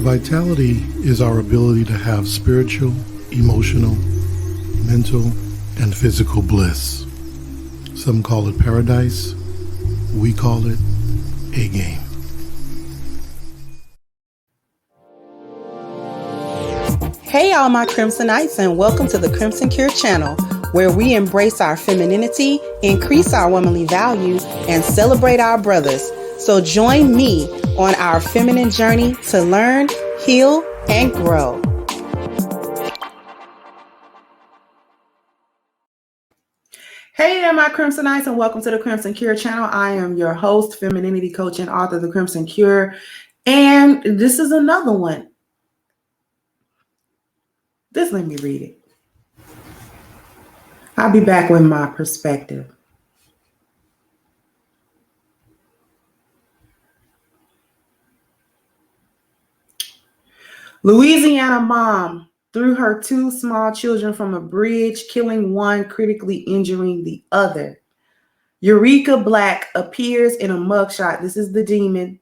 Vitality is our ability to have spiritual, emotional, mental, and physical bliss. Some call it paradise. We call it a game. Hey all my Crimsonites, and welcome to the Crimson Cure channel, where we embrace our femininity, increase our womanly value, and celebrate our brothers. So join me on our feminine journey to learn, heal, and grow. Hey there, my Crimsonites, and welcome to the Crimson Cure channel. I am your host, femininity coach, and author of the Crimson Cure, and this is another one. Just let me read it. I'll be back with my perspective. Louisiana mom threw her two small children from a bridge, killing one, critically injuring the other. Ureka Black appears in a mugshot. This is the demon.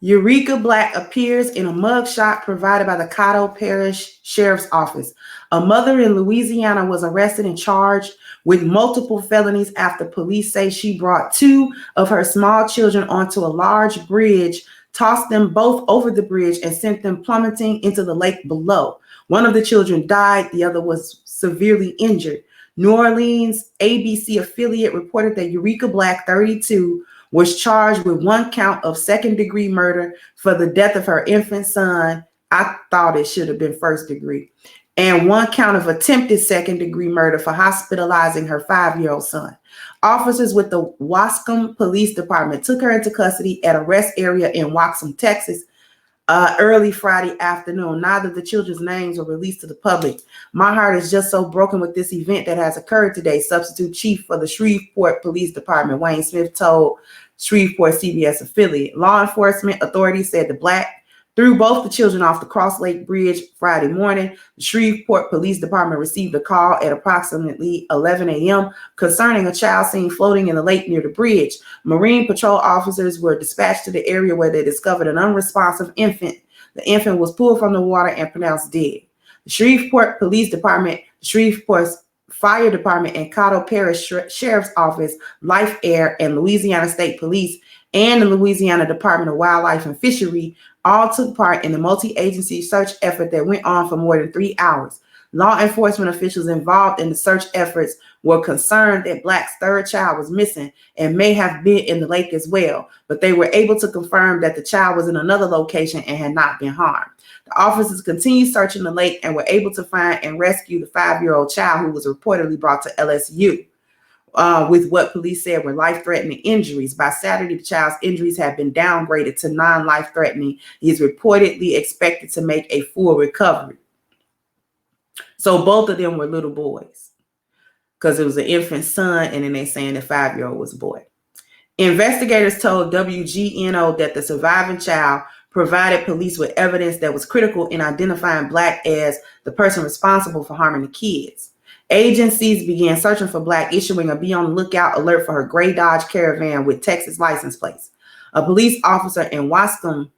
Ureka Black appears in a mugshot provided by the Caddo Parish Sheriff's Office. A mother in Louisiana was arrested and charged with multiple felonies after police say she brought two of her small children onto a large bridge, tossed them both over the bridge, and sent them plummeting into the lake below. One of the children died. The other was severely injured. New Orleans ABC affiliate reported that Ureka Black, 32, was charged with one count of second-degree murder for the death of her infant son. I thought it should have been first degree. And one count of attempted second-degree murder for hospitalizing her 5-year-old son. Officers with the Wascom Police Department took her into custody at a rest area in Waxham, Texas, early Friday afternoon. Neither of the children's names were released to the public. My heart is just so broken with this event that has occurred today, Substitute Chief for the Shreveport Police Department, Wayne Smith, told Shreveport CBS affiliate. Law enforcement authorities said the Black threw both the children off the Cross Lake Bridge Friday morning. The Shreveport Police Department received a call at approximately 11 a.m. concerning a child seen floating in the lake near the bridge. Marine Patrol officers were dispatched to the area where they discovered an unresponsive infant. The infant was pulled from the water and pronounced dead. The Shreveport Police Department, Shreveport Fire Department, and Caddo Parish Sheriff's Office, Life Air, and Louisiana State Police, and the Louisiana Department of Wildlife and Fishery all took part in the multi-agency search effort that went on for more than 3 hours. Law enforcement officials involved in the search efforts were concerned that Black's third child was missing and may have been in the lake as well, but they were able to confirm that the child was in another location and had not been harmed. The officers continued searching the lake and were able to find and rescue the 5-year-old child, who was reportedly brought to LSU. With what police said were life-threatening injuries. By Saturday, the child's injuries have been downgraded to non-life-threatening. He is reportedly expected to make a full recovery. So both of them were little boys, because it was an infant son, and then they saying the 5-year-old was a boy. Investigators told WGNO that the surviving child provided police with evidence that was critical in identifying Black as the person responsible for harming the kids. Agencies began searching for Black, issuing a be on the lookout alert for her gray Dodge Caravan with Texas license plates. A police officer in Wascom,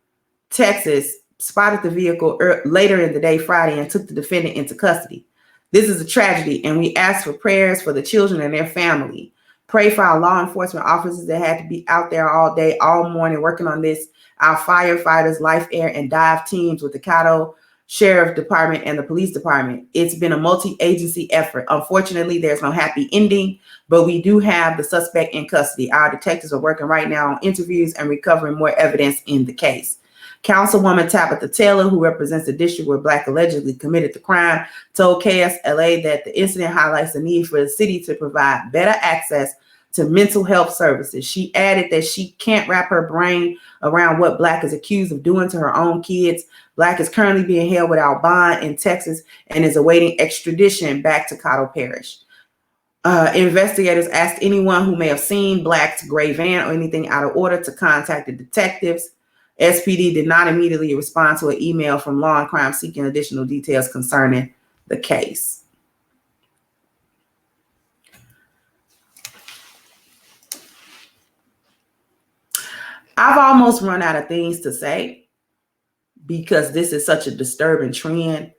Texas, spotted the vehicle later in the day Friday and took the defendant into custody. This is a tragedy, and we ask for prayers for the children and their family. Pray for our law enforcement officers that had to be out there all day, all morning working on this. Our firefighters, Life Air, and dive teams with the Caddo Sheriff Department and the police department. It's been a multi-agency effort. Unfortunately, there's no happy ending, but we do have the suspect in custody. Our detectives are working right now on interviews and recovering more evidence in the case. Councilwoman Tabitha Taylor, who represents the district where Black allegedly committed the crime, told KSLA that the incident highlights the need for the city to provide better access to mental health services. She added that she can't wrap her brain around what Black is accused of doing to her own kids. Black is currently being held without bond in Texas and is awaiting extradition back to Caddo Parish. Investigators asked anyone who may have seen Black's gray van or anything out of order to contact the detectives. SPD did not immediately respond to an email from Law and Crime seeking additional details concerning the case. I've almost run out of things to say, because this is such a disturbing trend.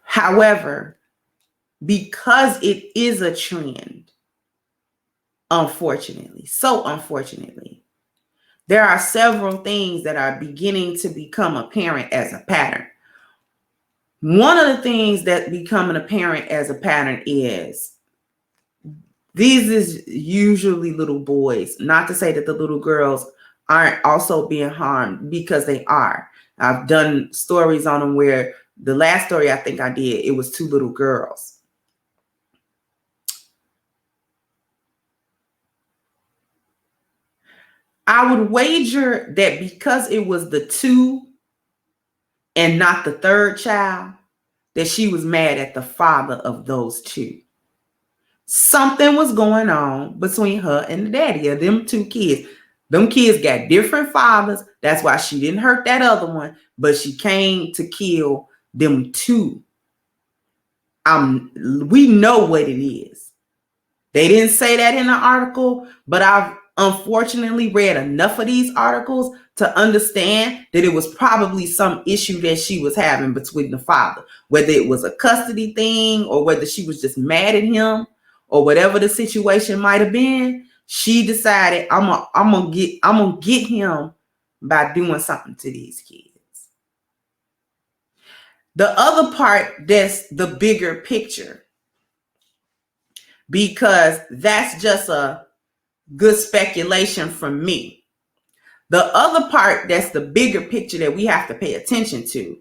However, because it is a trend, unfortunately, there are several things that are beginning to become apparent as a pattern. One of the things that becoming apparent as a pattern is these is usually little boys. Not to say that the little girls aren't also being harmed, because they are. I've done stories on them where the last story I think I did, it was 2 little girls. I would wager that because it was the 2 and not the 3rd child, that she was mad at the father of those 2. Something was going on between her and the daddy of them 2 kids. Them kids got different fathers. That's why she didn't hurt that other one, but she came to kill them 2. We know what it is. They didn't say that in the article, but I've unfortunately read enough of these articles to understand that it was probably some issue that she was having between the father, whether it was a custody thing or whether she was just mad at him or whatever the situation might have been. She decided, I'm gonna get him by doing something to these kids. The other part, that's the bigger picture, because that's just a good speculation from me. The other part, that's the bigger picture that we have to pay attention to,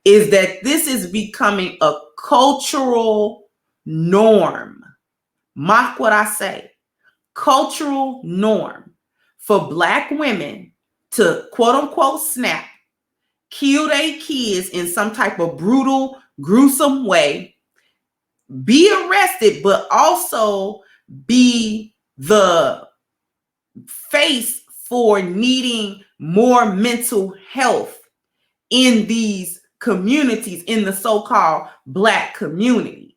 is that this is becoming a cultural norm. Mark what I say. Cultural norm for Black women to quote unquote snap, kill their kids in some type of brutal, gruesome way, be arrested, but also be the face for needing more mental health in these communities, in the so-called Black community.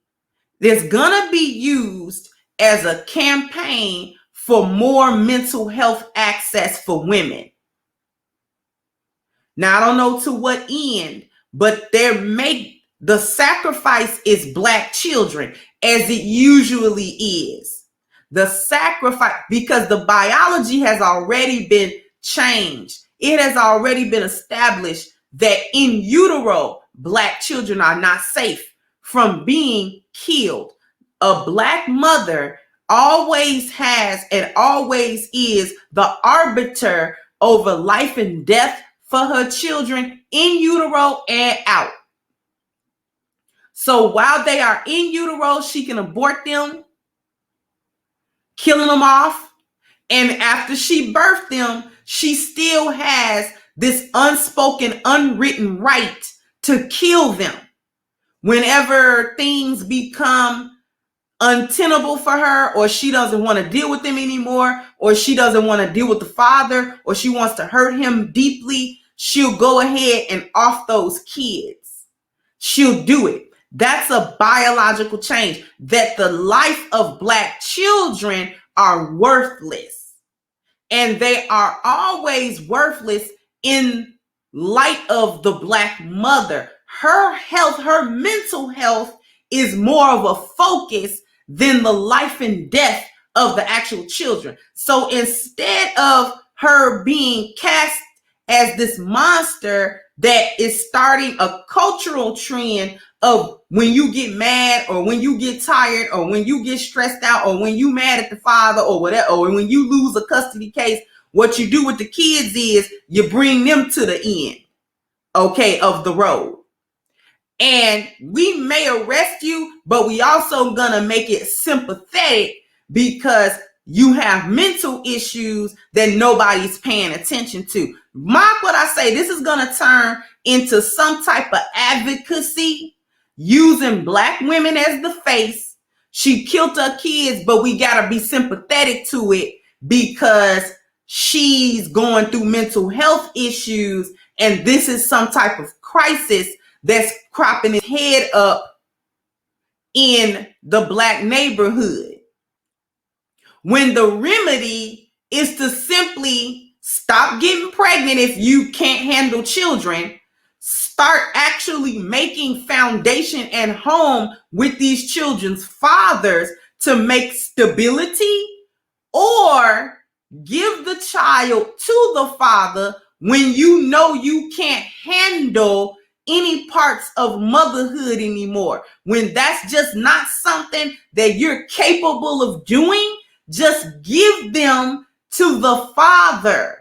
There's gonna be used as a campaign for more mental health access for women. Now, I don't know to what end, but the sacrifice is Black children, as it usually is. The sacrifice, because the biology has already been changed. It has already been established that in utero, Black children are not safe from being killed. A Black mother always has and always is the arbiter over life and death for her children in utero and out. So while they are in utero, she can abort them, killing them off. And after she birthed them, she still has this unspoken, unwritten right to kill them whenever things become untenable for her, or she doesn't want to deal with them anymore, or she doesn't want to deal with the father, or she wants to hurt him deeply. She'll go ahead and off those kids. She'll do it. That's a biological change, that the life of Black children are worthless. And they are always worthless in light of the Black mother. Her health, her mental health is more of a focus than the life and death of the actual children. So instead of her being cast as this monster that is starting a cultural trend of when you get mad, or when you get tired, or when you get stressed out, or when you mad at the father, or whatever, or when you lose a custody case, what you do with the kids is you bring them to the end, okay, of the road. And we may arrest you, but we also gonna make it sympathetic because you have mental issues that nobody's paying attention to. Mark what I say, this is gonna turn into some type of advocacy using Black women as the face. She killed her kids, but we gotta be sympathetic to it because she's going through mental health issues, and this is some type of crisis that's cropping its head up in the Black neighborhood, when the remedy is to simply Stop getting pregnant if you can't handle children. Start actually making foundation and home with these children's fathers to make stability, or give the child to the father when you know you can't handle any parts of motherhood anymore. When that's just not something that you're capable of doing, just give them to the father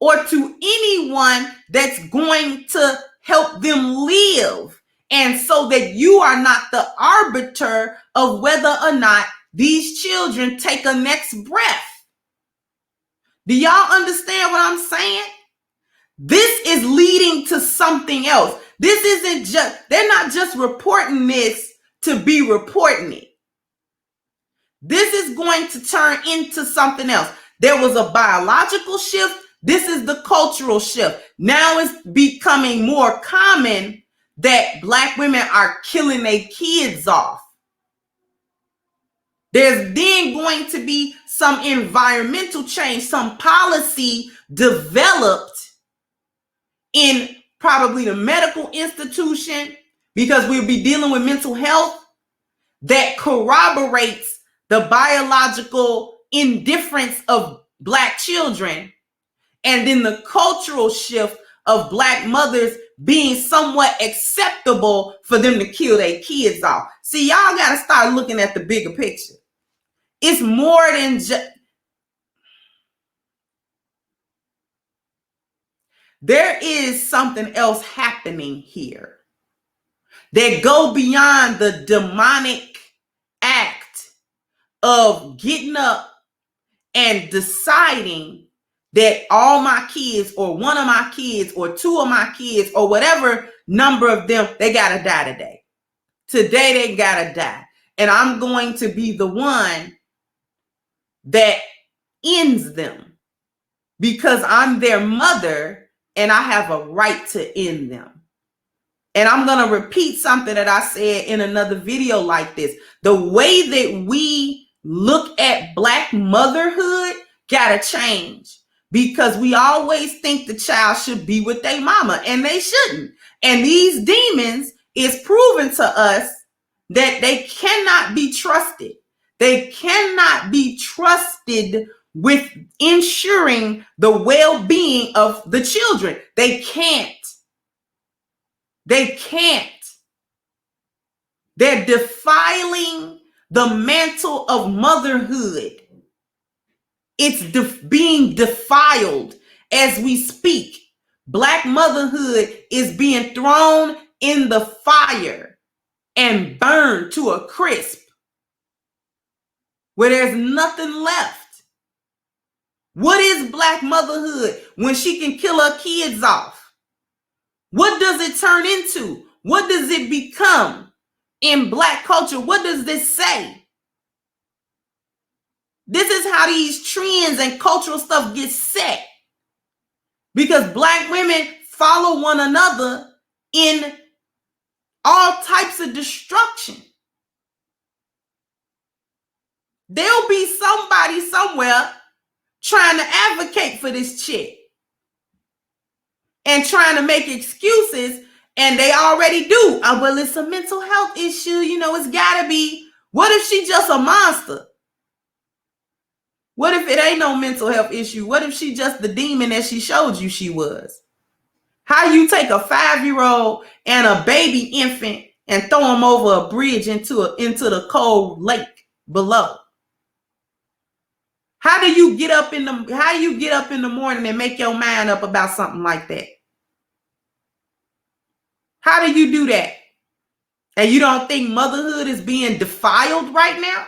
or to anyone that's going to help them live. And so that you are not the arbiter of whether or not these children take a next breath. Do y'all understand what I'm saying? This is leading to something else. This isn't just, they're not just reporting this to be reporting it. This is going to turn into something else. There was a biological shift. This is the cultural shift. Now it's becoming more common that Black women are killing their kids off. There's then going to be some environmental change, some policy developed in probably the medical institution, because we'll be dealing with mental health, that corroborates the biological indifference of Black children, and then the cultural shift of Black mothers being somewhat acceptable for them to kill their kids off. See, y'all got to start looking at the bigger picture. It's more than just, there is something else happening here that go beyond the demonic act of getting up and deciding that all my kids, or one of my kids, or two of my kids, or whatever number of them, they gotta die today. Today they gotta die. And I'm going to be the one that ends them because I'm their mother and I have a right to end them. And I'm going to repeat something that I said in another video like this. The way that we look at Black motherhood gotta change, because we always think the child should be with their mama, and they shouldn't. And these demons is proving to us that they cannot be trusted. They cannot be trusted with ensuring the well-being of the children. They can't. They can't. They're defiling the mantle of motherhood. It's being defiled as we speak. Black motherhood is being thrown in the fire and burned to a crisp, where there's nothing left. What is Black motherhood when she can kill her kids off? What does it turn into? What does it become in Black culture? What does this say? This is how these trends and cultural stuff get set, because Black women follow one another in all types of destruction. There'll be somebody somewhere trying to advocate for this chick and trying to make excuses, and they already do. Oh, well, it's a mental health issue. You know, it's gotta be. What if she just a monster? What if it ain't no mental health issue? What if she just the demon that she showed you she was? How you take a 5-year-old and a baby infant and throw them over a bridge into the cold lake below? How do you get up in the morning and make your mind up about something like that? How do you do that? And you don't think motherhood is being defiled right now?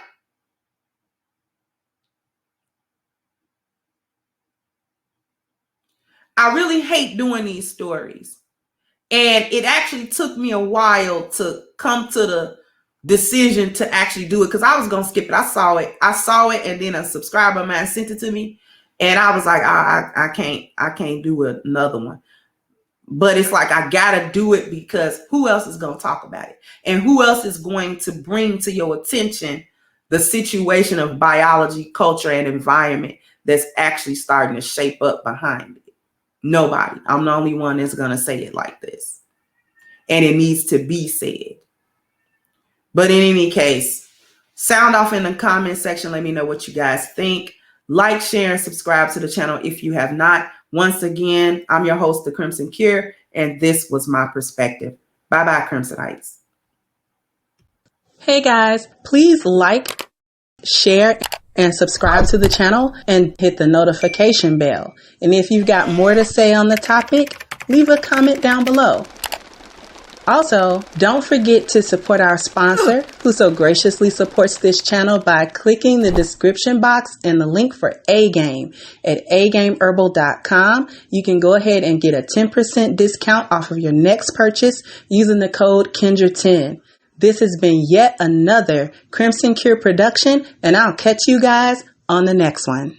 I really hate doing these stories. And it actually took me a while to come to the decision to actually do it, because I was going to skip it. I saw it, and then a subscriber of mine sent it to me. And I was like, I can't do another one. But it's like, I got to do it, because who else is going to talk about it? And who else is going to bring to your attention the situation of biology, culture, and environment that's actually starting to shape up behind it. Nobody. I'm the only one that's going to say it like this. And it needs to be said. But in any case, sound off in the comment section. Let me know what you guys think. Like, share, and subscribe to the channel if you have not. Once again, I'm your host, The Crimson Cure, and this was my perspective. Bye-bye, Crimsonites. Hey guys, please like, share, and subscribe to the channel and hit the notification bell. And if you've got more to say on the topic, leave a comment down below. Also, don't forget to support our sponsor, who so graciously supports this channel by clicking the description box and the link for A-Game at agameherbal.com. You can go ahead and get a 10% discount off of your next purchase using the code Kendra10. This has been yet another Crimson Cure production, and I'll catch you guys on the next one.